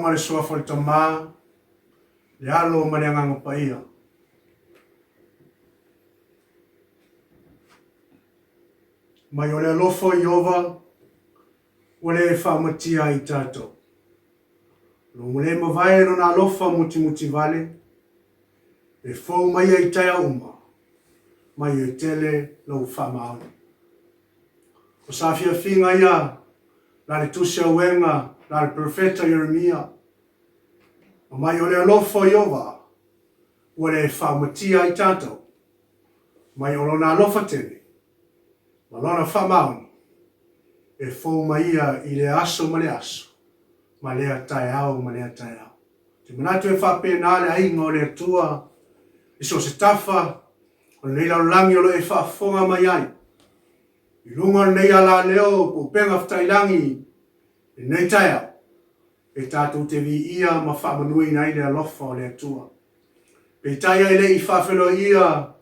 songa le soa fol tama le alo malenga ngapaia mai ole lofo Iova ole fa matia I tato lo mole mavai no na lofa muti vale e fo mai I taia uma mai e tele lo fa mau o safia finga ia la le tusia wenga la le profeta Yeremia o mai ole lofo Iova ole fa matia I tato mai o na lofa tele malona fa mau e fo mai ia I le aso ma le aso ma le tai au ma le tai au te manatu e fa pena le ai ngore tua iso se tafa o nei la langi o lo e fa fonga mai ai I lunga nei ala leo po penga ftai langi e nei tai au e tatu te vi ia ma fa manui nei le alofa o le tua pe tai ai le I fa felo ia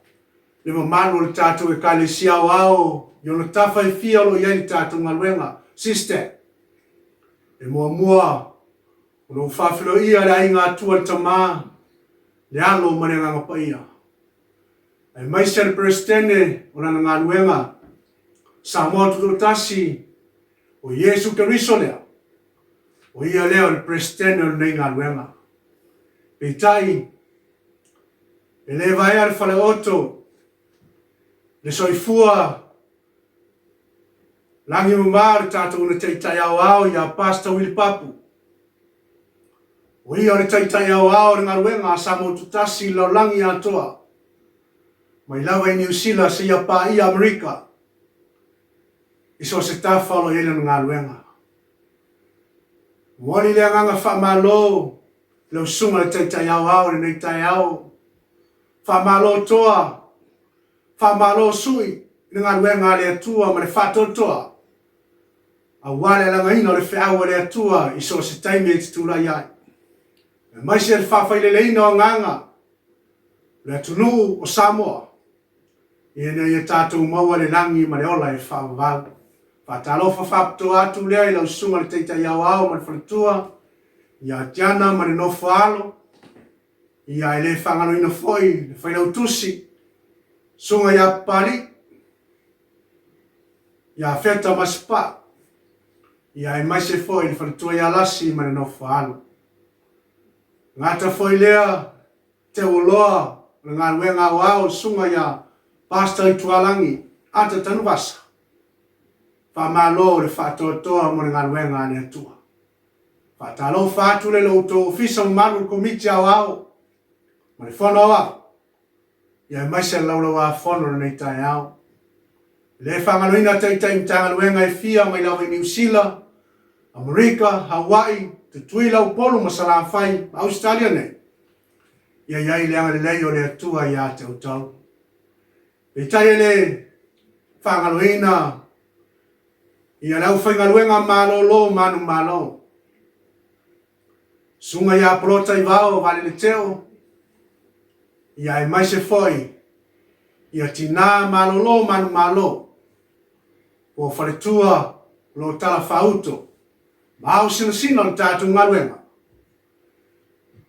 le mamanu le tatu e kale siau au yo no tafa I fia lo ia I tatu ngaluenga sister e mua o no whawhilo ia le ai ngā tua le tama le alo manenga ngapaia. E maise le presidente o nana ngā luenga sa moa tuto tasi o Yesu Keriso lea. O ia leo le presidente o nei ngā luenga. Peitai e le vai al fale oto le soifua langi mamar tātou na teitai au ia pasta Willy Papu. O ia le teitai au ngā ruenga sa mo tutasi lau langi atoa. Mai lawa I New Zealand se ia pa I Amerika. Iso se tafalo ele ngā ruenga. Mwani le nganga whamalo lau sunga le teitai au le nei tai au. Whamalo toa. Whamalo sui. Ngā ruenga le atua ma le whatotoa. A wale la ngaina o le whiaua le atua iso se taime e tūra iai. E mai se le whawhai le ina o nganga. Le atunu o Samoa. I ene I tātou maua le langi ma le ola e whawawau. Whatalofa whapto atu lea I lau sunga le teitai au ma le whanatua. Ia tiana ma le nofo alo. Ia ele whangano ina foi, le whainau tusi. Sunga ia pari. Ia feta maspa. Ia e mai se foi le whanatua ia lasi ma le nofo alo. Ngata foi lea te uloa le ngā ruenga wao sunga ia pasta I tualangi ata tanu wasa. Whamalo le whatotoa mo le ngā ruenga le atua. Whatalo whatu le lauto ofisa manu komiti a wao. Ma le whono wao. Ia e mai se laulau a whono le nei tai au. Le whangaloina teitai mtanga ruenga e fia mai lau I New Zealand, Amerika, Hawaii, te tui lau polo ma Salafai, Australia nei. Ia iai leanga le lei o le atua ia te utau. E tai le whangaloina ia lau whaingaluenga malolo manu malo. Sunga ia prota I vao vale le teo. Ia e mai se foi. Ia tina malolo manu malo. O whaletua lo tala whauto. Mau sina le tātou ngaluenga.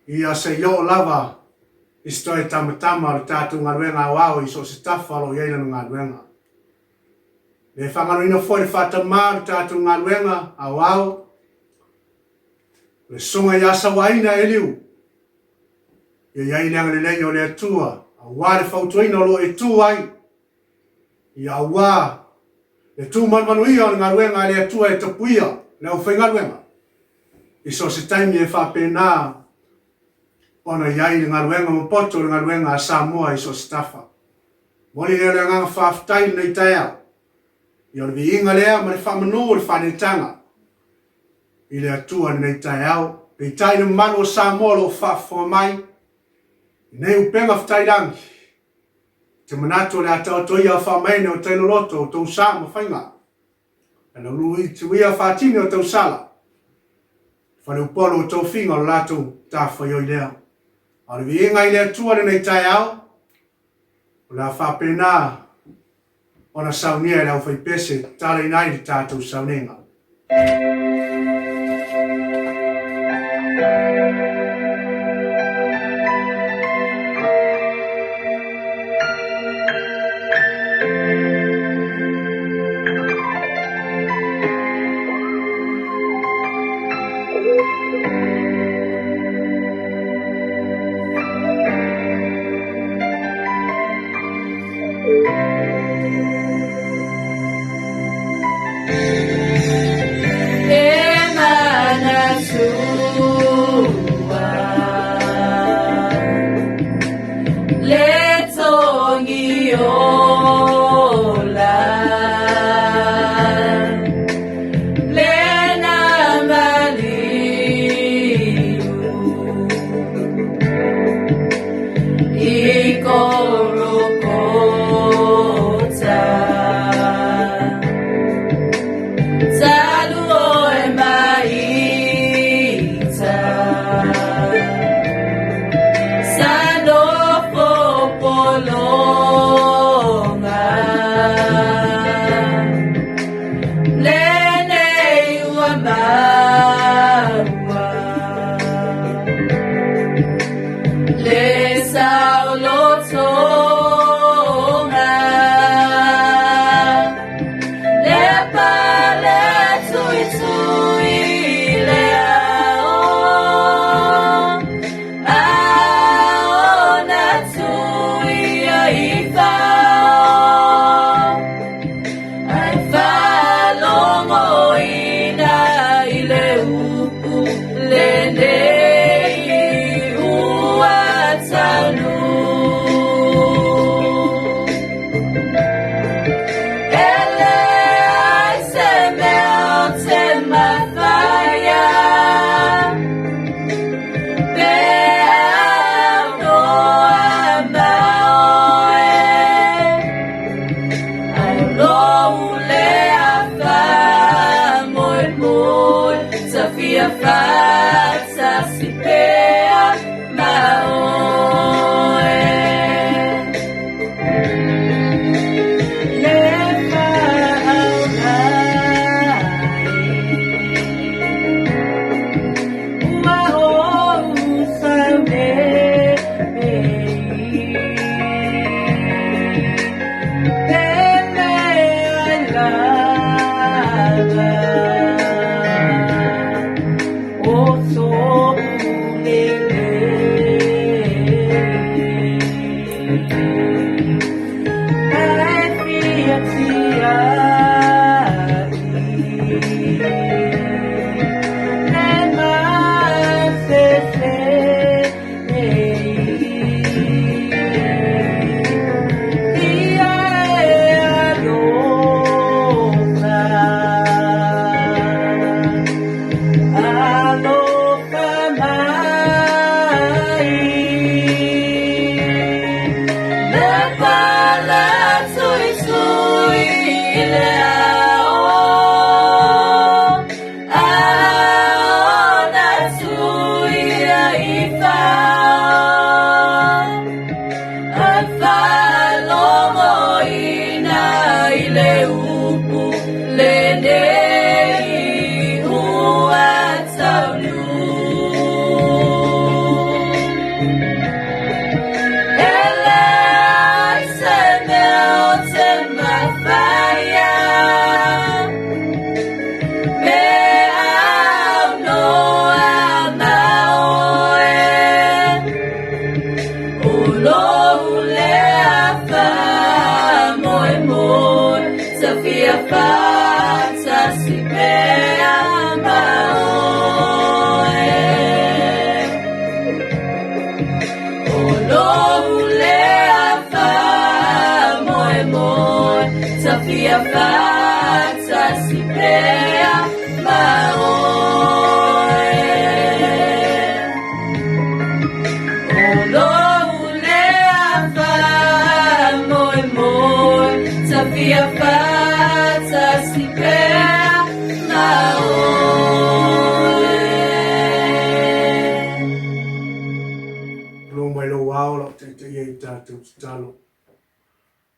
Ia se yo lava isto e tamatama le tātou ngaluenga wao I so se tafalo yeila ngaluenga. Le whanganoina foi le whatama le tātou ngaluenga a wao. Le songa ia sawaina e liu. Ia iai leanga le lei o le atua. A wā le whautuina o lo e tu ai. Ia wā le tu manmanuia o ngaluenga le atua e tapuia. Le au whaingaluenga. Iso se taimi e whapena ona iai le ngaluenga mapoto le ngaluenga a Samoa iso se tafa. Moli leo le nganga whaftai nei tai au. Ia le vi inga lea ma le whamanu le whanetanga. I le atua nei tai au. Pei tai na manu o Samoa lo whafo mai. Nei upenga whtai rangi. Te manato le atao toia whamaine o teino loto o tau sa ma whainga. Ana lui tuia whatini o tau sala. Whane upolo o tau whinga o lato ta whaioi lea. Ana vi inga I le atua nei tai au. O la whapena ona saunia e lau whaipese tale nai le tātou saunenga.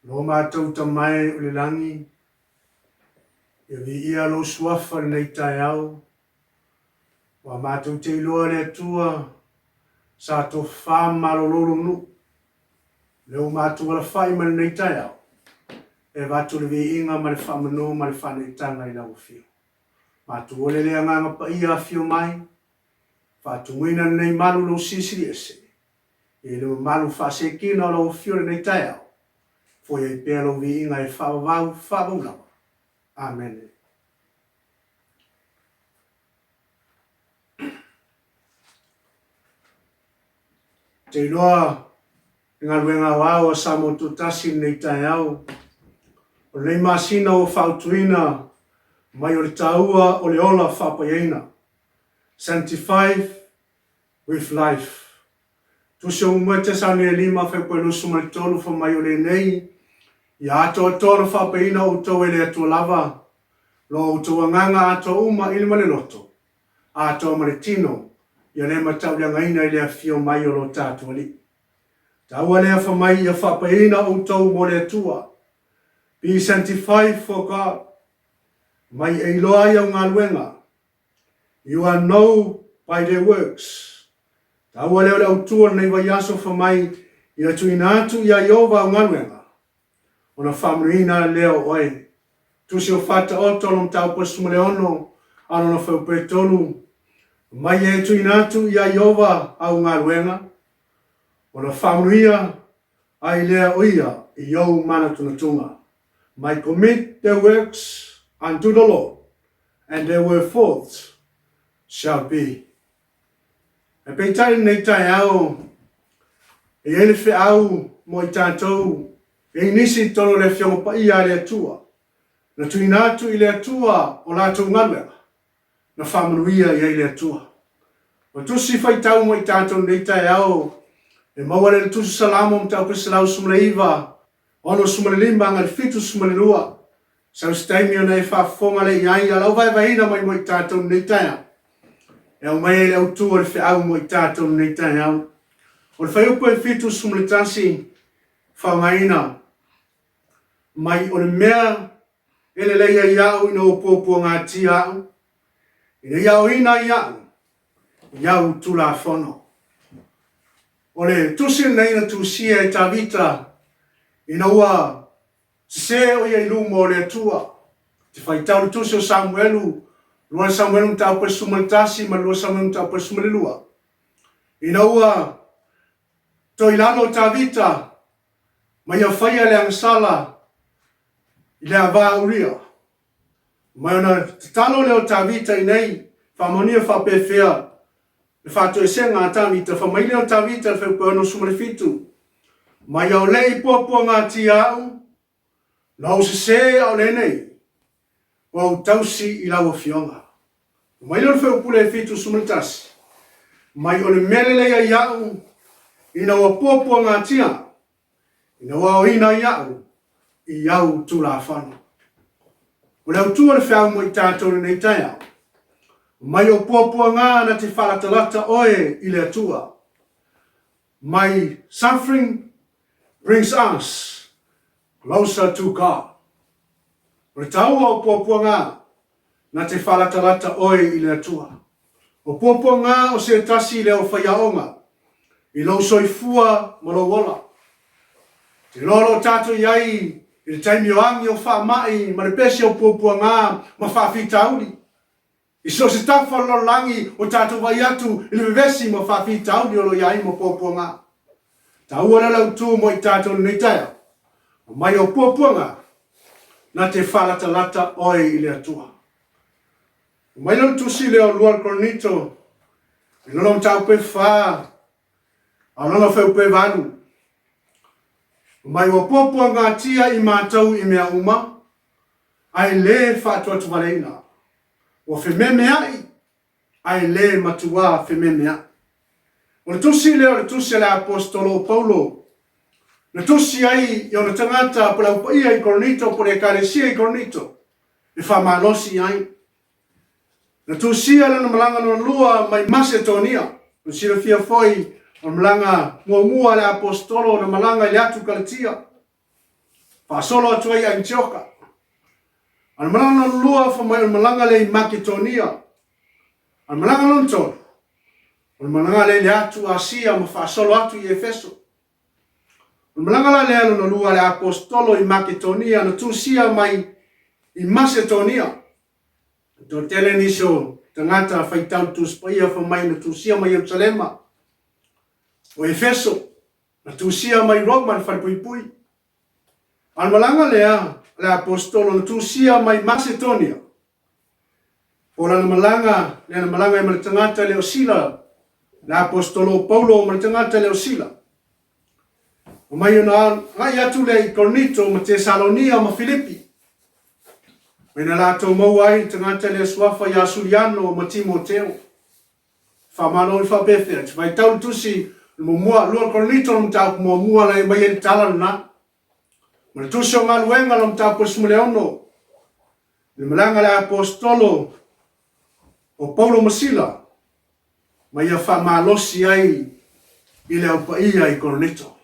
Lo mātou tamai o le langi, e vi ia lo suafa nei tai au, wa mātou te iloa le atua, sa to wha malololo nu, leo mātou ala whai mani nei tai au, e vātou le vi inga ma le wha mano ma le whane tanga i lau fio. Mātou ole lea nganga pa ia fio mai, vātou mwina nei malu lo sisiri ese, e leo malu wha se kina o lau fio nei tai au, foi ai pelo vi inga e whawau lawa. Amen. Te iloa, ngā ruenga wao sa mo tutasi nei tai au, o nei masina o whautuina, mai o le taua o le ola whapayeina. Sanctified with life. Tusi o mwete sa ne lima whekwe lusu mai tolu wha mai o le nei, ia ato atoro whapaina o tau ele ato lava, lo o tau anganga ato uma ili male loto, ato male tino, ia le matau lia ngaina ili a fio mai o lo tātua li. Taua lea wha mai ia whapaina o tau mo le atua, Be sanctified for God. Mai e loa ia ngā luenga. You are known by their works. Taua leo leo tua nei vai aso whamai ia tuina atu ia Iova o ngā luenga. Ona whamrina leo oe. Tusi o whata o tolom tau pasu leono ano na whaupe tolu. Mai e tuina atu ia Iova au ngā luenga. Ona whamria ai lea oia I iau mana tunatunga. Mai commit their works unto the Lord, and their wherefores shall be. E peitai nei tai au, e ele whi au mo I tātou, e nisi tolo le whiongo pa ia le atua, na tuina atu I le atua o lātou ngalwea, na whamanuia I le atua. O tusi whai tau mo I tātou nei tai au, e mawale le tusi salamo mo tau pisalau sumleiva, ono sumalilima ngal fitu sumalilua. Sau staimi ona e whafonga le iai a lau vai vaina mai mo I tātou nei tai au. E au mai le autu o le whiau mo I tātou nei tai au. O le whaiupo e fitu sumalitasi whaungaina. Mai o le mea ele leia iau ina o pōpua ngā ti au. Ina iau ina iau. Iau tula whono. O le tusi nei na tusia e tawita. Ina ua se o ia ilu mo le atua. Te whai tau le tusi o Samuelu. Lua Samuelu tau pa sumalitasi ma lua Samuelu tau pa sumalilua. Ina ua to ilano tawita. Ma ia whaia le angsala. I le ava uria. Ma ona talo leo tawita I nei. Whamonia whapewhea. Le whato e senga tawita. Whamai leo tawita le whaupono sumalifitu. Ma ia o lei pōpua ngā ti au. Lau se au le nei. Wau tausi I lau fionga. Mai leo whaupule e fitu sumalitasi. Mai o le melele ia iau. Ina wa pōpua ngā tia. Ina wa o ina iau. I iau tula whanu. O leo tua le whiau mo I tātou nei tai au. Mai o pōpua ngā na te whalatalata oe I le atua. My suffering brings us closer to God. O le tau o pōpua ngā na te whalatalata oe I le atua. O pōpua ngā o se tasi leo whaiaonga. I lau soifua ma lo wola. Te lolo tātou iai I le taimi o angi o whaamai ma le pesi o pōpua ngā ma whaafitauli. I so se tafa lo langi o tātou vai atu I le vevesi ma whaafitauli o lo iai ma pōpua ngā. Ta ua la lau tū mo I tātou nei taia. Mai o pōpua ngā na te whalatalata oe I le atua. Mai lau tusi leo lua koronito. I lolo mtau pe whaa. A lolo wheu pe vanu. Mai o pōpua ngā tia I mātou I mea uma. Ai le whātua tuwaleina. O whememea I. Ai le matua whememea. O le tusi leo le tusi le apostolo Paulo. Le tusi ai I ona tangata pa lau paia I koronito po le ekalesia I koronito. E whamalosi ai. Le tusi le na malanga no lua mai Macedonia. O sila fia foi o malanga mua le apostolo na malanga I atu Galatia. Whasolo atu ai Antioka. Al malanga no lua fa mai malanga le Macedonia. Al malanga no tolu. O malanga le atu Asia ma whaasolo atu I Efeso. O malanga le alo na lua le apostolo I Macedonia na tusia mai I Macedonia. To tele niso tangata whaitau tuspaia fa mai na tusia mai Jerusalema. O Efeso na tusia mai Roma na whaipuipui. Al malanga le apostolo na tusia mai Macedonia. O la malanga le malanga I tangata le Sila. La apostolo Paulo ma tangata leo sila. O mai ona ngai atu le Korinto ma Tesalonia ma Filipi. Mena la to mau ai tangata le swafa ya Suliano ma Timoteo. Fa malo I fa befe. Vai tau tusi mo mua lo Korinto ma tau mo mua la mai en talan na. Ma tusi o ngaluenga lo tau po smuleono. Le malanga le apostolo o Paulo ma Sila. Ma ia whamalosi ai I leo paia I Koronito.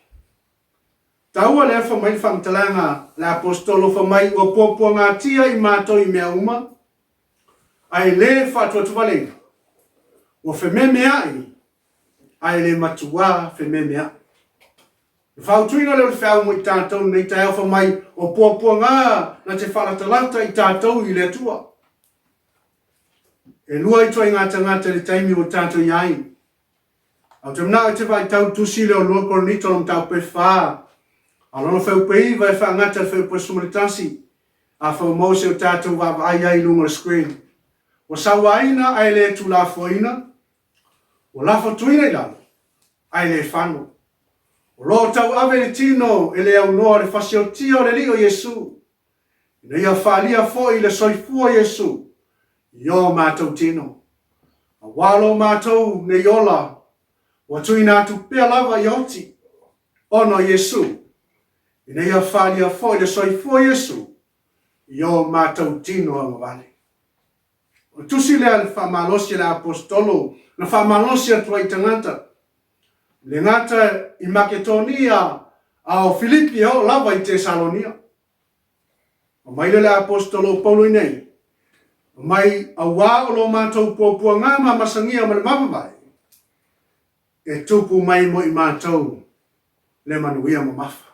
Taua le fa mai fa mtalanga la apostolo fa mai o popo ngatia I mato I mea uma. Ai le fa tu valenga. O fe meme ai le matua fe meme ai. Fa tuina le fa mo tato nei ta fa mai o popo nga na te fala talata I tato I le tua. E lua I toi ngata le taimi o tato iai. Au te mna te vai tau tusi le o lua kornito long tau pe fa. Alono feu pei vai fa ngata feu po sumaritasi. A fa mo se o tato va ai lunga screen. O sawaina ai le tu la foina. O la fo tuina ila. Ai le fano. O lo tau ave le tino e le au noa le fasio tio le lio Yesu. Ina ia falia foi le soifua Yesu. Yo matou tino. A walo matou ne yola. Wa tuina tu pea lava yoti. Ono Yesu. Ina ia falia foi le soifua Yesu. Yo matou tino a mawale. O tusi le al famalosi le apostolo. Na famalosi atua I tangata. Le ngata I Makedonia au Filipi au lava I Tesalonia. O mai le apostolo Paulo nei. O mai awa o lo matou puapua ngama masangia ma le mawawai. E tupu mai mo I matou le manuia ma mafa.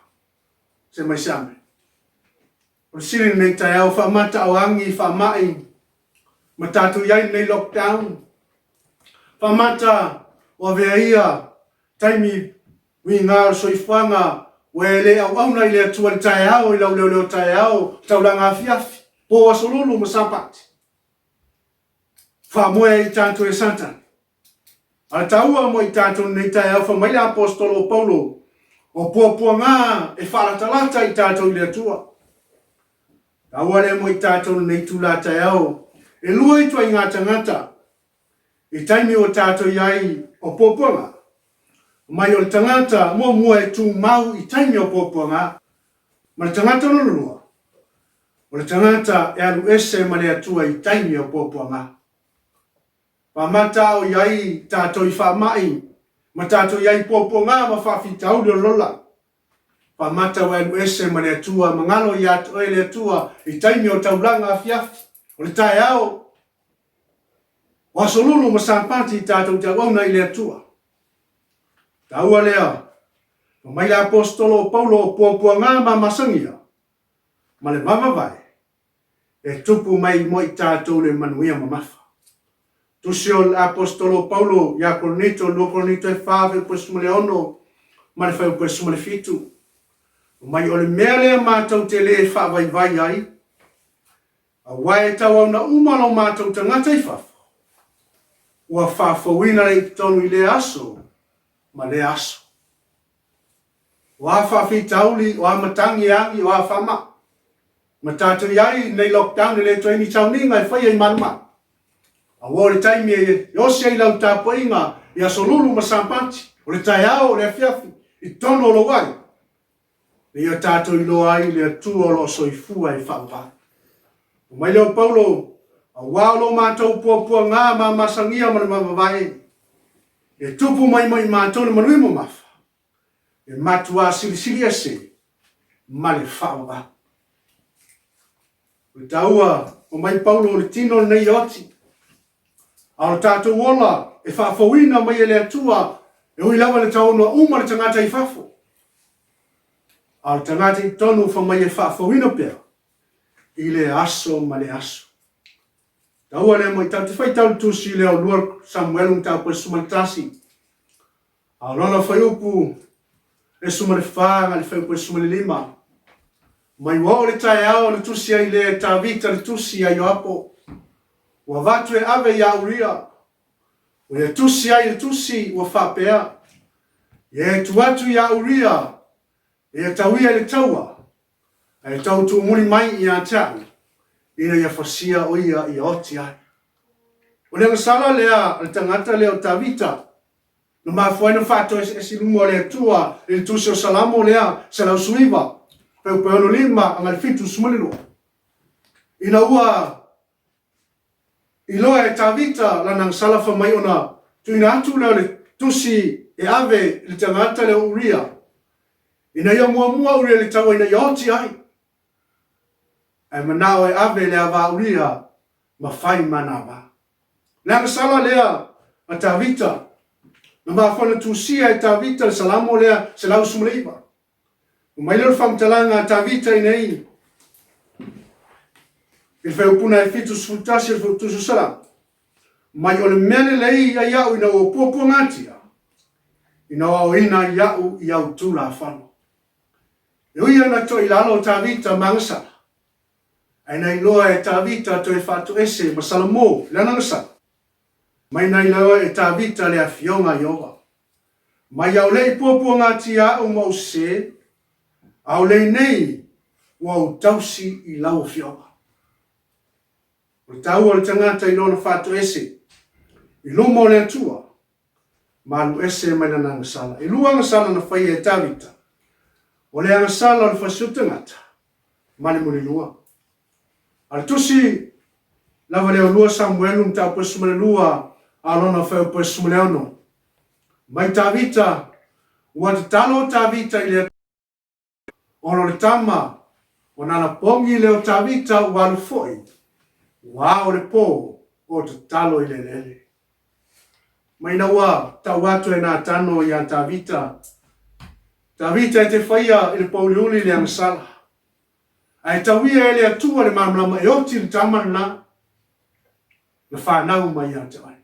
Se mai same. O siri nei tai au wha mata au angi wha mai. Ma tatu iai nei lockdown. Wha mata o vea ia taimi wi ngā soifanga wele au au nei le atua le tai au I lau leo tai au taulanga afiafi. Po asolulu ma sapati. Wha moe I tanto e satan. A taua mo I tanto nei tai au wha mai le apostolo Paulo. O puapua ngā e whalatalata I tanto I le atua. Taua le mo I tanto nei tula tai au. E lua I tua I ngā tangata. I taimi o tato iai o puapua ngā. Mai o le tangata mua e tu mau I taimi o puapua ngā. Ma le tangata lulua. O le tangata e alu ese ma le atua I taimi o puapua ngā. Pa mata o iai tato I whamai. Ma tato iai puapua ngā ma whawhitau le lola. Pa mata o alu ese ma le atua. Mangalo I ato e le atua I taimi o taulanga afiafi. O le tae au. O asolulu ma sampati I tato te auna I le atua. Taua lea. O mai le apostolo Paulo o puapua ngā ma masangia. Ma le mawawai. E tupu mai mo I tato le manuia ma mafa. Tusio apostolo Paulo ya Korinto e fave po sumale ono ma le fai po sumale fitu. Mai o le mea lea mātou te le fa vai ai. A wai tau na umalo mātou tangata I fafo. Ua whawhawina le tonu I le aso ma le aso. Ua whawhitauli o amatangi angi o a whama. Ma tātou iai nei lockdown le toini tauninga I whai ai manuma. A wole taimi e yose I lau tāpua inga I asolulu ma sampati. O le tai au o le afiafi I tono o lo wai. Le ia tātou I lo ai le atua o lo soifua I whauwa. O mai leo Paulo a walo mātou puapua ngā ma masangia ma le mawawai. E tupu mai mai mātou le manui mo mafa. E matua silisili ese ma le whauwa. O taua o mai Paulo le tino nei oti. A o tātou wola e whawhawina mai e le atua e hui lawa le taunua uma le tangata I whafo. A o tangata I tonu wha mai e whawhawina pia I le aso ma le aso. Taua le mo I tau te whai tau tusi le o lua Samuel un tau po sumatasi. A o lona whai upu e sumare whanga le whai po sumare lima. Mai wao le tae ao le tusi ai le tawita le tusi ai o apo. Ua vatu e ave ia uria. O le tusi ai le tusi ua whapea. E tuatu ia uria. E tauia le taua. E tau tu muni mai I a tau. Ina ia whasia o ia I oti ai. O le ngasala lea le tangata leo tawita. No mafuaina whato e silumo le tua. Le tusi o salamo lea salau suiva. Peu peono lima angal fitu sumulilo. Ina ua Iloa e tawita la nang salafa mai ona tuina atu leo le tusi e ave le tangata leo uria. Ina ia mua ure le tau ina ioti ai. Ai manao e ave le ava uria ma fai manava. Nanga sala lea a Tavita. Na mafana tusia e Tavita le salamo lea se lau sumleiva. Mai lor famtalanga a Tavita inei. Il fai upuna e fitu sfutasi il futu susala. Mai ole mene lei a iau ina o popo ngatia. Ina o ina iau tula afano. Iuia na to ilalo Tavita mangsa. Aina iloa e Tavita to e fatu ese masalamo lana ngasa. Mai na iloa e Tavita le afionga Iova. Mai au lei popo ngatia o mause. Au lei nei wau tausi I lau fionga. O tau o le tangata ilona fatu ese. Ilumo le atua. Malu ese mai na ngasala. Ilua ngasala na fai e Tavita. O le ngasala o le fasutangata. Mani muni lua. Al tusi lava leo lua Samuelu mta po sumale lua alona fa po sumale ono. Mai Tavita wa talo Tavita ile ono le tama ona na pongi leo Tavita wa foi. Wa o le po o talo ile lele. Mai na wa tawatu e na tano ya Tavita. Tavita te faia ile pauliuli le amsala. Ai tawia ele atua le mamlama e oti le tamana na whanau mai ata ai.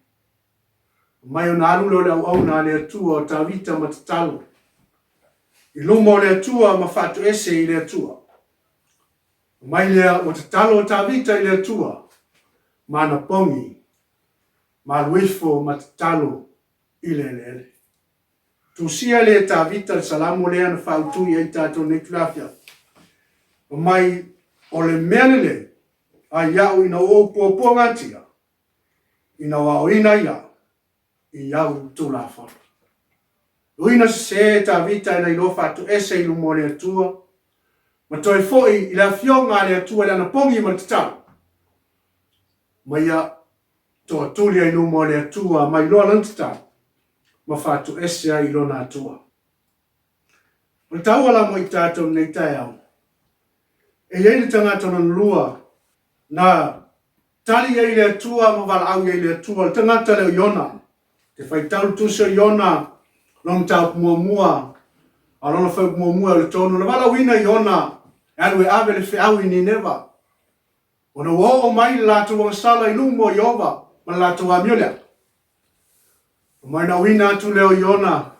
Mai o na alulo le au na le atua o Tavita matatalo. I lumo le atua ma fatu ese I le atua. Mai le o tatalo o Tavita I le atua. Ma na pongi. Ma luifo matatalo I le lele. Tusia le Tavita le salamo le ana whautu I tato neklafia. Mai o le menele a iau ina o popo ngatia. Ina wao ina ia. I iau tula whara. Uina se Tavita ina ilo fatu ese ilu mo le atua. Ma toi foi I la fionga le atua le ana pongi ma tatalo. Ma ia toa tulia ilu mo le atua ma ilo alantata. Ma fatu ese a ilo na atua. Ma tau ala mo I tato nei tai au. E iei le tangata na lua na tali iei le atua ma wala au iei le atua. Le tangata leo Iona. Te whai tau tusa Iona. Long tau mua. Alona whai mua le tonu. Na wala wina Iona. Alu e ave le whiau I Nineva. Ona wo o mai le lato wang sala I lumo Iova. Ma lato wa miolea. O mai na wina atu leo Iona.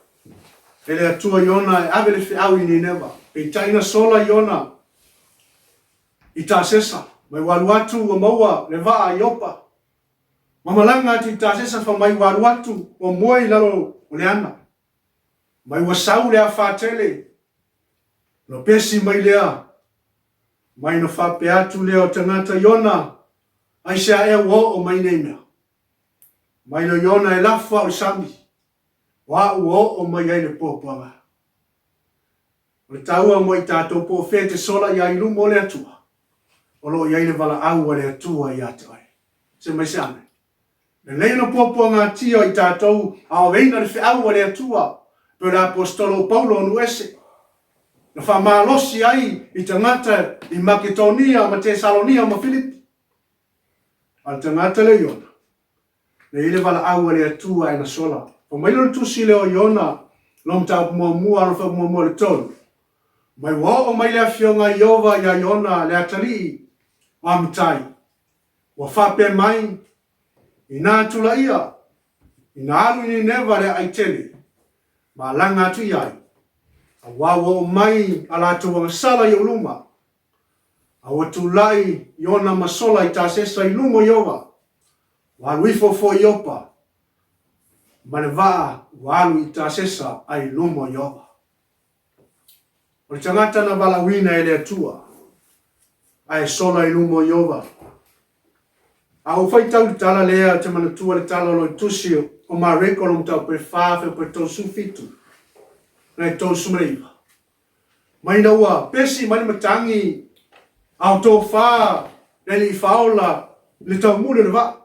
Ele atua Iona e ave le whiau I Nineva. E taina sola Iona. I ta sesa. Mai walu atu o maua le waa Iopa. Mamalanga atu I ta sesa fa mai walu atu o moe lalo o le ana. Mai wasau le a whatele. No pesi mai lea. Mai no whape atu leo tangata Iona. Ai sea e wo o mai nei mea. Mai no Iona e lafa o sami. Wa uo o mai ai le popoanga. O le taua mo I tato po fete sola ia I lumo le atua. O lo iai le wala au le atua I atu ai. Se mai sane. Le leina popoanga tia I tatou a o veina le whiau le atua. Pe le apostolo Paulo nu ese. Na whamalosi ai I tangata I Makedonia ma Tesalonia ma Filipi. Al tangata le Iona. Le ile wala au le atua e na sola. O mai lor tusi leo Iona. Lom tau mua alo wha mua le tonu. Mai wa o mai le afionga Iova ia Iona le atali. Amtai. Wa whape mai. Ina tula ia. Ina alu ni neva le aitele. Ma langa atu iai. A wawa o mai ala tu wang sala I uluma. A watu lai Iona masola I tasesa I lumo Iova. Wa luifo fo Iopa. Mane waa walu I tasesa ai lumo Iova. O tangata na walawina ele atua. Ai sola I lumo Iova. A o fai tau tala lea te manatua le tala lo tusi o ma rekolom tau pe whawhe pe tau sufitu. Nei tau sumreiva. Mai na ua pesi mani matangi au tau wha neli I whaola le tau mure le wa.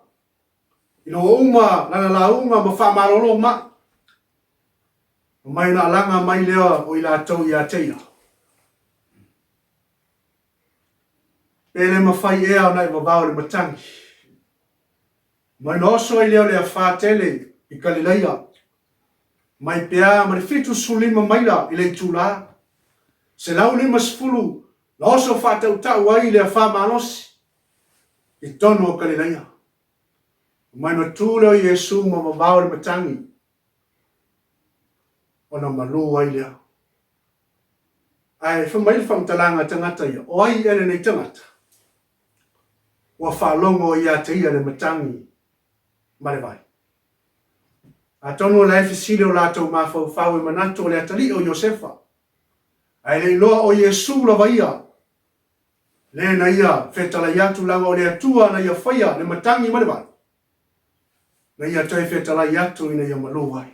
Ino uma lana la uma ma wha marolo ma. Mai na langa mai lea o ila tau ia teia. Pele mawhai ea o nai wawao le matangi. Mai na oso i leo lea whātele i Galileia. Mai pea ma le fitu sulima maila i le tūla. Se lau lima sifulu na oso whātau tau ai lea whamanosi i tono o Galileia. Mai na tūle o Yesu ma wawao le matangi. Ona malu ai lea. Ai whamaili whamtalanga tangata ia. O ai ene nei tangata. Wa whalongo ia te ia le matangi. Mare vai. A tono la efisile o lātou mawhau e manato le atali o Iosefa. Ai le loa o Yesu la vaia. Le na ia whetala iatu langa o le atua na ia whaia le matangi mare vai. Na ia tai whetala iatu ina ia malo vai.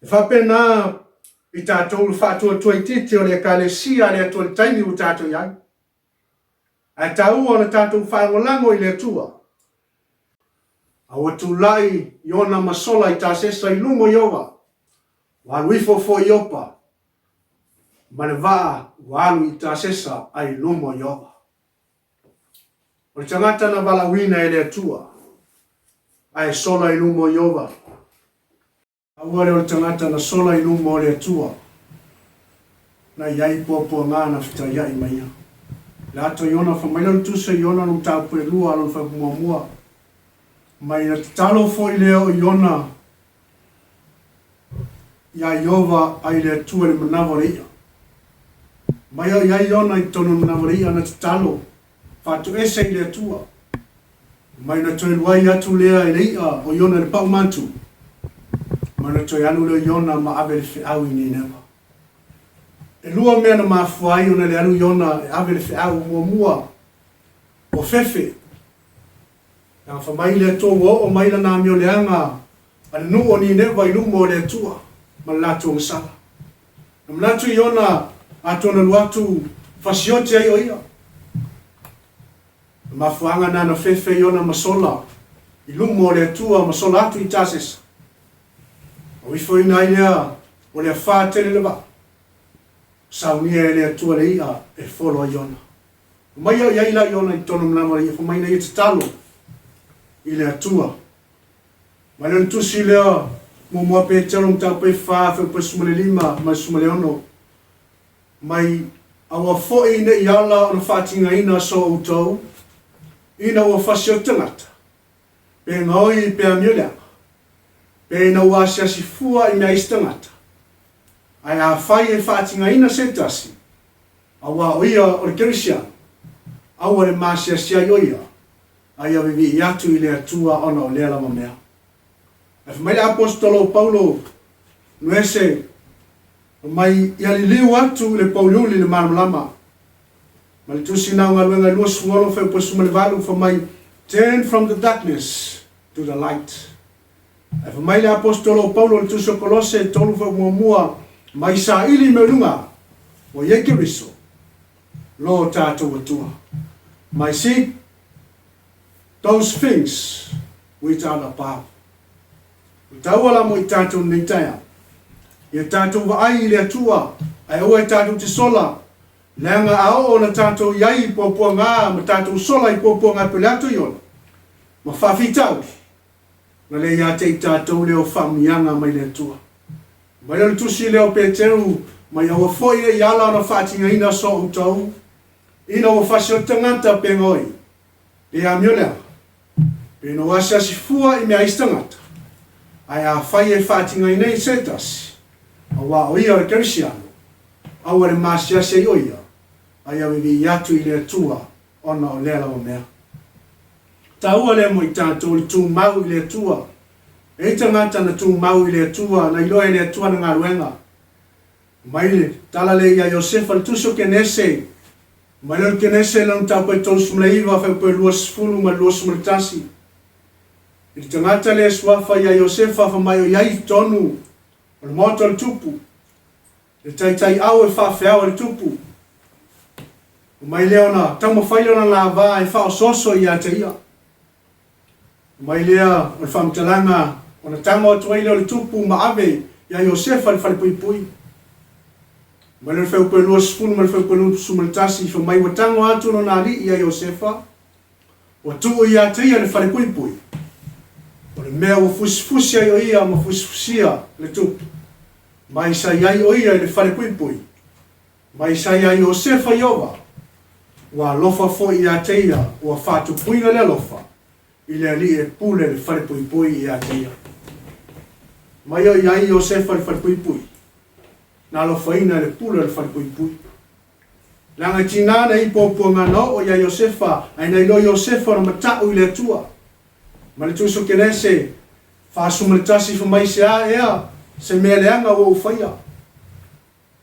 E whapena i tātou whātua tuai tite o le kalesia le atua le taimi o tātou iai. Ai tāu o na tātou whaangolango i le atua. Awa tulai iona masola i tāsesa i lumo iowa. Walu ifo iopa. Mane waa walu i tāsesa ai lumo iowa. O le tangata na walawina e le atua. Ai sola i lumo iowa. Awa le o le tangata na sola i lumo le atua. Na iai popo ngā na whita iai maia. Le ato iona whamaila lutusa iona nung tāpu e lua alo whakumua. Mai na talo foi leo iona ia Iova ai le atua le manawaria. Mai ia iona i tono manawaria na talo whatu ese i le atua. Mai na toi luai atu lea i leia o iona le pau mantu. Mai na toi anu leo iona ma ave le whiau i nenewa. E lua mea na mafuai ona le anu iona e ave le whiau mua o fefe. Nga whamai le tō o maila nā mio leanga ane nu o ni newa i lumo le tua ma latu o ngasala. Na manatu i ona atona luatu fasiote ai o ia. Ma fuanga nana fefe i ona masola i lumo le tua masola atu i tāsesa. O ifo ina i lea o lea whātele lewa. Saunia e lea tua le ia e folo i ona. Mai au iaila i ona i tono manamara i whamaina i te talo. I le atua. Mai le tusi lea mo mua pe telong tau pe whaafe pe sumale lima mai sumale ono. Mai awa fo'i ne i ala o na whaatinga ina so utau. Ina ua whasio tangata. Pe ngaoi pe amiolea. Pe ina ua asiasi fua i mea istangata. Ai a whai e whaatinga ina setasi. Awa oia o le kerisia. Awa le maasiasia i oia. Ai avivi i atu i le atua ona o lea lama mea. E whamai le apostolo Paulo nuese mai i aliliu atu le Pauliuli le maramlama. Ma le tusi nao ngā luenga lua suolo whau pasuma le valu whamai turn from the darkness to the light. E whamai le apostolo Paulo le tusi o Kolose tolu whau mua mai sa ili me lunga o yeke riso lo tātou atua. Mai si those things which are above. Utawala mo i tātou nei taia. Ia tātou waai le atua, ai oa i tātou te sola. Leanga ao o na tātou iai i pōpua ngā, ma tātou sola i pōpua ngā pele atu iona. Ma whawhitau. Na le ia te i tātou leo whamianga mai le atua. Mai le tusi leo Peteru, mai awa foi e iala na whātinga ina so utau. Ina o whasio tangata pengoi. Le amiolea. Peno wasa si fua i mea istangata. Ai a whai e whātinga i nei setasi. A wā o ia o kerisiano. Awa le maasiase i oia. Ai a wiwi iatu i le atua ona o lea lawa mea. Ta ua le mo i tātou le tū mau i le atua. E tangata na tū mau i le atua na iloa i le atua na ngā ruenga. Mai le tala le ia Iosefa le tuso kenese. Mai le kenese lang tau pai tolu sumleiva whau pai luas fulu ma luas sumletasi. I tangata le swafa ia Iosefa whamai o iai tonu o le moto le tupu. Le taitai au e whawhiao le tupu. O mai leo na tamo whailo na lava e whao soso i a te ia. O mai lea o le whamtalanga o na tamo atuai leo le tupu ma ave ia Iosefa le whalepui. Ma le whau pui lua sifunu, ma le whau pui lua sumaritasi, fa mai watango atu no nā li ia Iosefa, wa tuu ia te ia le whalepui. O le mea wa fusifusi ai o ia, ma fusifusia le tupu. Mai sa iai o ia le whalepui. Mai sa iai Iosefa Iowa, wa lofa fo ia te ia, wa whatu puina le lofa, i le ali e pule le whalepui ia te ia. Mai o iai Iosefa le whalepui. Na lofa ina le pule le whalepui. Langa tinana i pōpua ngana o ia Iosefa, aina ilo Iosefa na matau i le atua. Ma le tuso kenese, whasumaritasi whamai se a ea, se mea leanga o ufaya.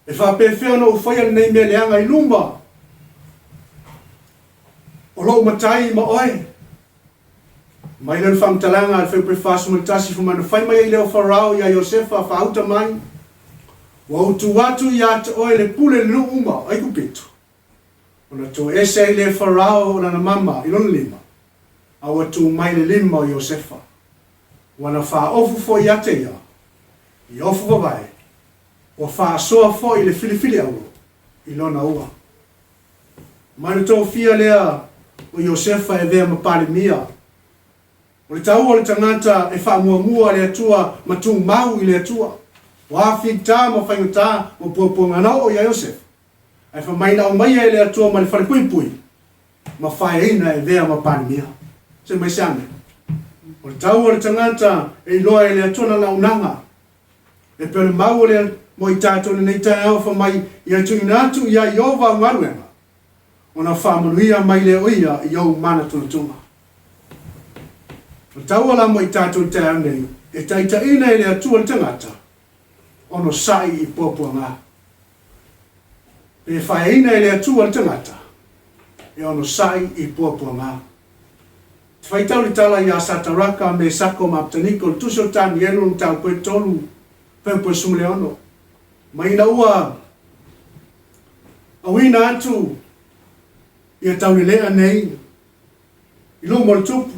E whapewhea no ufaya nei mea leanga i lumba. O lo matai ma oe. Mai le whamtalanga al whewpe whasumaritasi whamana whai mai i leo wharao ia Iosefa whauta mai. Wa utu watu ia te oe le pule le uma, ai kupitu. Ona to ese i le wharao o na mama i lona lima. Awa tu mai le lima o Iosefa. Wana wha ofu fo i ate ia. I ofu wawai. Wa wha soa fo i le filifili au. I lona ua. Mai tō fia lea o Iosefa e vea mapare mia. O le tau o le tangata e wha mua le atua matu mau i le atua. Wa fita ma whaingata ma puapunga nao o ia Iosefa. Ai wha maina o mai e le atua ma le whalepui. Ma whaeina e vea mapare mia. Se mai same. O le tau o le tangata e loa e le atua na unanga. E pere mau le mo i tātou na nei tai au wha mai i atu inatu i a Iova ngaruenga. O na whamanuia mai le oia i au mana tunatunga. O tau ala mo i tātou te au nei, e taita ina e le atua le tangata, o no sai i pōpua ngā. E whaeina e le atua le tangata, e o no sai i pōpua ngā. Te whaitau li tala i a Sataraka me Sako Maptaniko, le tuso tani elu ng tau koe tolu, pēpua sumle ono. Mai na ua, awina atu, ia tau ni lea nei, i lo mo le tupu,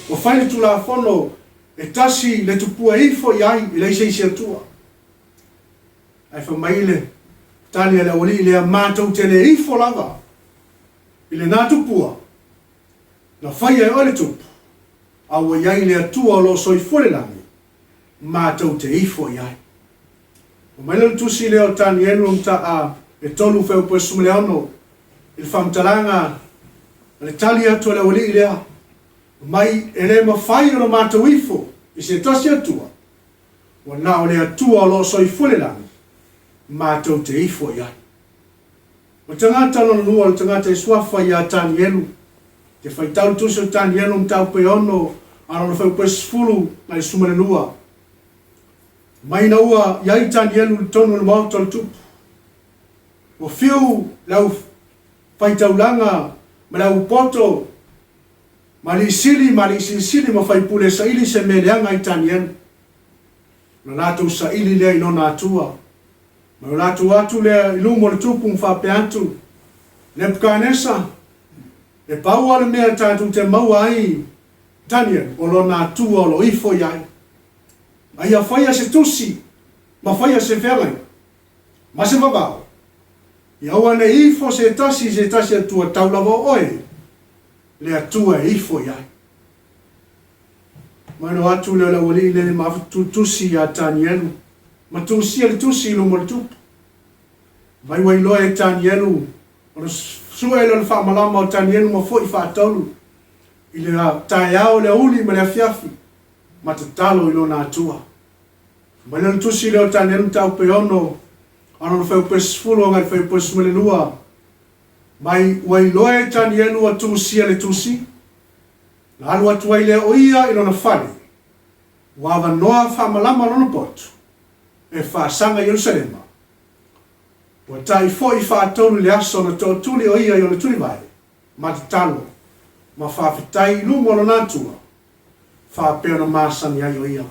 o whaile tu la whono, e tasi le tupua ifo i ai, i leise isi atua. Ai wha maile, tali ala wali lea mātou te le ifo lava, i le nā tupua, na whaia e ole tupu, awa iai le atua lo soi fole langi, mātou te ifo i ai. O maile le tusi leo tani enu mta a, e tolu wheu pue sumile ono, il whamtalanga, le tali atu ala wali lea, mai e le mawhai o na mātou ifo, i se tasi atua, wa nao le atua lo soi fole langi, mātou te ifo i ai. O tangata no nua, o tangata e swafa i a tani enu, te whaitau tusi o tani enu mtau pe ono, ano na wheu pue sifuru, na i sumale nua. Mai na ua, iai tani enu le tonu le mauta le tupu. O fiu lau whaitaulanga, ma lau poto, ma li sili ma whaipule sa ili se me leanga i tani enu. Na lātou sa ili lea i nona atua. Ma lātou atu lea i lumo le tupu mwhape atu. Nebukanesa, e pau ale mea tātou te maua ai tani enu, o lo nā atua o lo ifo iai. Ai a whaia se tusi, ma whaia se whengai, ma se wabao. I aua ne ifo se tasi atua taulawa oe, le atua e ifo iai. Maino atu leo la wali le ma tusi a tani enu, ma tusi le tusi ilo mo le tupu. Mai wai loa e tani enu, o na sua ilo le whaamalama o tani enu ma fo i whaataulu, i le tae au le uli ma le afiafi, ma te talo ilo na atua. Mai le tusi leo tani enu tau pe ono, ano na wheu pes fulo ngai wheu pes mele lua. Mai wai loa e tani enu a tusi le tusi, na alu atu wai le oia ilo na whare, wawa noa whaamalama lona potu, e whaasanga Yerusalema. Wa tai fo i whaatonu le aso na tō tuli oia i o le tuli vai, ma te talo, ma whawhitai lumo lo nātua, whapeo na māsani ai oia.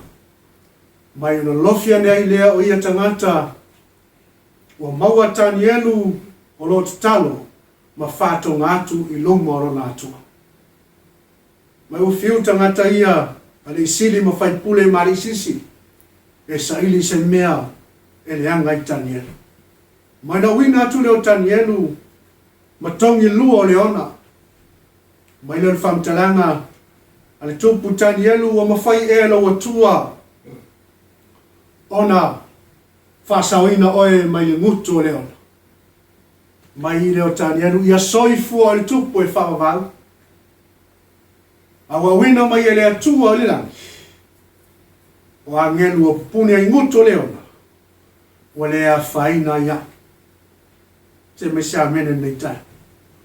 Mai una lofia ne ai lea oia tangata, wa maua tani elu o lo te talo, ma whātou ngātu i lumo lo nātua. Mai u fiu tangata ia, ale isili ma whaipule mari sisi, e saili se mea e le anga i Tanielu. Mai na wina atu leo Tanielu matongi lua o leona. Mai leo whamtalanga ale tupu Tanielu wa mawhai e la watua ona whasawina oe mai le ngutu o leona. Mai leo Tanielu ia soifua o le tupu e whakavau. Awa wina mai e le atua o le langi. O angelu o pupuni ai ngutu o leona. O le a whaina ia. Te me se amene nei tai.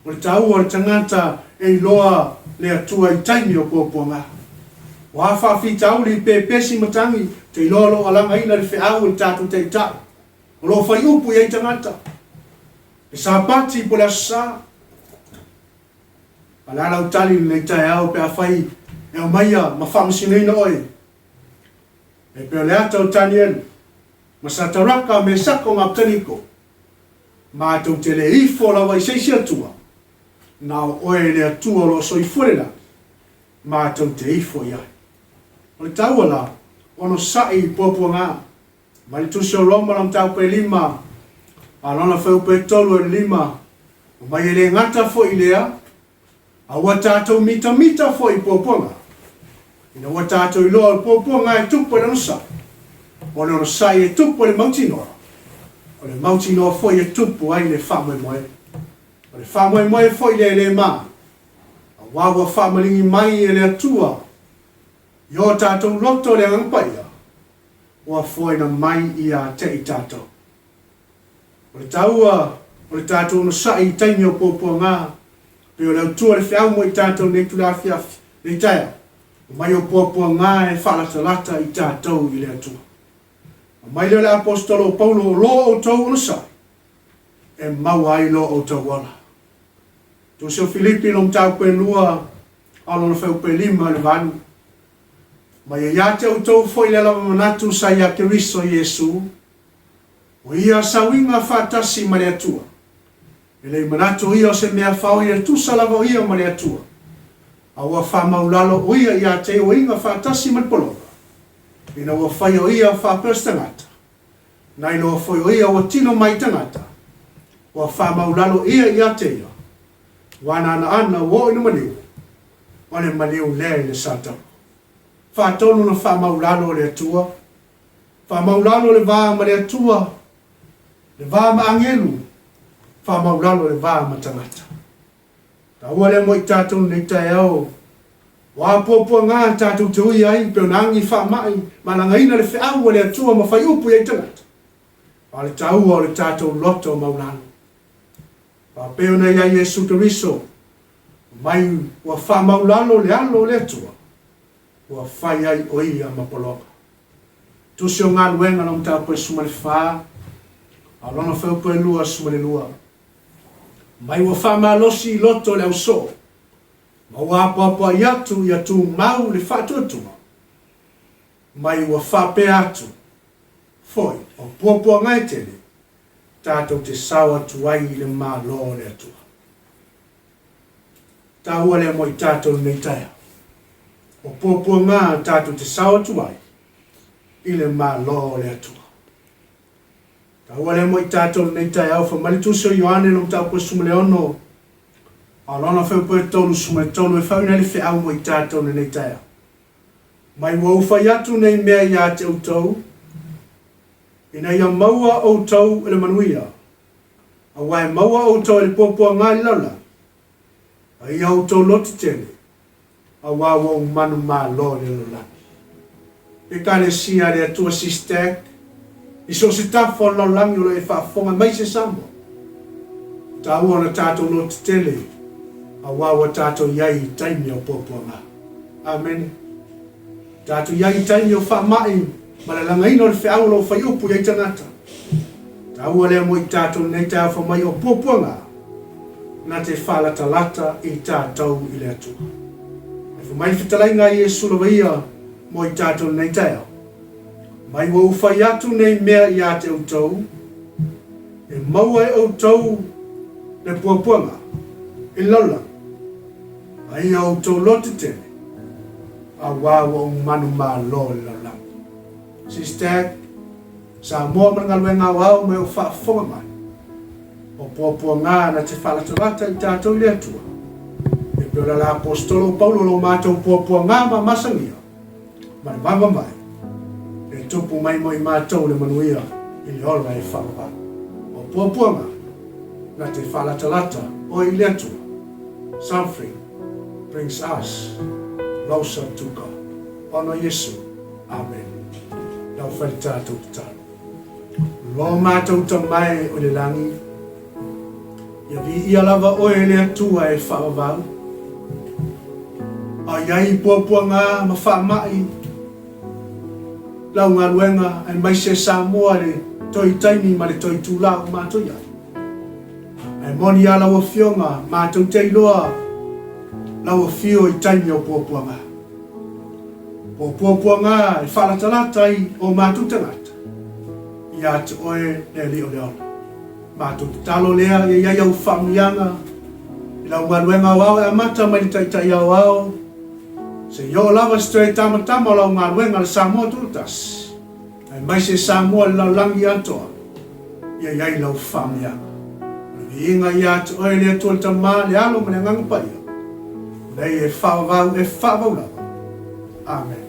O le tau o le tangata e loa le atua i taimi o pōpuanga. O hawha fi tau li pēpesi matangi te ilolo alanga ina le whiau le tātu te tau. O lo whai upu i tangata. E sa pati po le asa. Alala utali nei tai au pe a whai e o maia ma whamsinina oi. E pe o le ata o Tanielu. Ma sa taraka me sako ngā taniko. Ma tau te le ifo la wai seisi atua. Na oe le atua lo soi fuerela. Ma tau te ifo iai. O le tau ala, ono sai pōpua ngā. Ma le tusi o loma lam tau pe lima. A lona whau pe tolu e lima. O mai e le ngata fo i lea. A watatou mita fo i pōpua ngā. Ina watatou i loa pōpua ngā e tupo e nosa. O le ono sai e tupo le mautinoa. O le mautinoa fo i e tupo ai le whamoe moe. O le whamoe moe fo i le mā. A wawa whamalingi mai e le atua. I o tātou loto le angpaia. O a fo na mai i a te i tātou. O le taua, o le tātou no sai i taimi o pōpua ngā. Pe o le autua le whiau mo i tātou ne tula fiafi. Le taia. O mai o pōpua ngā e whalatalata i tātou i le atua. Mai le apostolo Paulo lo o tau ona sai. E mau ai lo o tau ana. Tu se o Filipi long tau pe lua alo na feu pe lima le vanu. Mai e ia te o tau foi le lava manatu sa ia Keriso Yesu. O ia sawinga whatasi ma le atua. E le manatu ia se mea whao ia tu sa lava ia ma le atua. A ua whamaulalo o ia te o inga whatasi ma le polonga. Ina ua whai o ia whapers tangata. Nai loa whai o ia o tino mai tangata. Ua whamaulalo ia te ia. Wana ana wo ina maniu. Wane maniu le le sata. Whatonu na whamaulalo le atua. Whamaulalo le vaa ma le atua. Le vaa ma angelu. Whamaulalo le vaa ma tangata. Ta ua le mo i tātou nei tai au. Wa pōpua ngā tātou te ui ai, peo nangi whamai, malanga ina le whiau le atua ma whai upu i tangata. Pa le taua o le tātou loto maulano. Pa peo na ia Yesu Keriso, mai wa whamaulano le alo le atua, wa whai ai o ia ma poloka. Tusi o ngā luenga na mta po e sumale whaa, a lona whau po e lua sumale lua. Mai wa whamalosi i loto le au so, ma wapapa i atu mau le whatuatua. Mai ua whape atu. Foi, o puapua ngai tele, tātou te sawa tuai le mā lo le atua. Tā ua le moi tātou nei taia. O puapua ngā tātou te sawa tuai i le mā lo le atua. Tā ua le moi tātou nei taia au whamalitusio Ioane nom tāu koe sumaleono. Alona whau poe tonu sumai tonu e whau nari whiau mo i tātou nei taia. Mai ua uwhai atu nei mea i a te utau. Ina ia maua o tau e le manuia. A wae maua o tau e le pōpua ngā lala. A ia o tau loti tene. A wawa o manu mā lo le lalani. E ka le sia le atua si stek. I so se tafo lalangi o le whaafonga mai se sambo. Ta ua na tātou loti tele. A wawa tātou iai taimi o pōpua ngā. Amen. Tātou iai taimi o whamai. Malalanga ino le whiau lo whai upu iai tangata. Ta ua lea mo i tātou nei tā whamai o pōpua ngā. Nā te whalata lata i tātou i le atua. E whamai whitalai ngā Iesu lawa ia mo i tātou nei tāia. Mai wa uwhai atu nei mea i a te utau. E maua e utau le pōpua ngā. I laula. Ai au tō lote tene. A wawa o manu mā lo le lalang. Sister Samoa mangaluenga wao me ufa fonga mai. O popo nga na te fala tawata I tātou le atua. E piola la apostolo Paulo lo mātou popo nga ma masangia. Mani vava mai. E tupu mai mo I mātou le manuia I le ola e whakapa. O popo nga na te fala tawata o I le atua. Suffering brings us closer to God. Ono Yesu. Amen. Lau whai tātou tātou. Lo mātou tamai o le langi. Ia vi ia lava oe le atua e whaavau. A iai puapua ngā ma whaamai. Lau ngā ruenga ai mai se Samoa le toi taimi ma le toi tūlau mātou iai. Ai moni a lau a whionga mātou teiloa lau a whio I taimi o puapua ngā. O puapua ngā e whalatalata I o mātou tangata. Ia te oe le leo leo. Mātou te talo lea e iai au whamianga. I lau ngā ruenga wao e amata mai ni taitai au au. Se yo lava stoi tamatama lau ngā ruenga le Samoa turutas. Ai mai se Samoa le lau langi atoa. Ia iai lau whamianga. I inga ia te oe lea tuol tamā le alo mene ngangapaia. Nei e whaavau lava. Amen.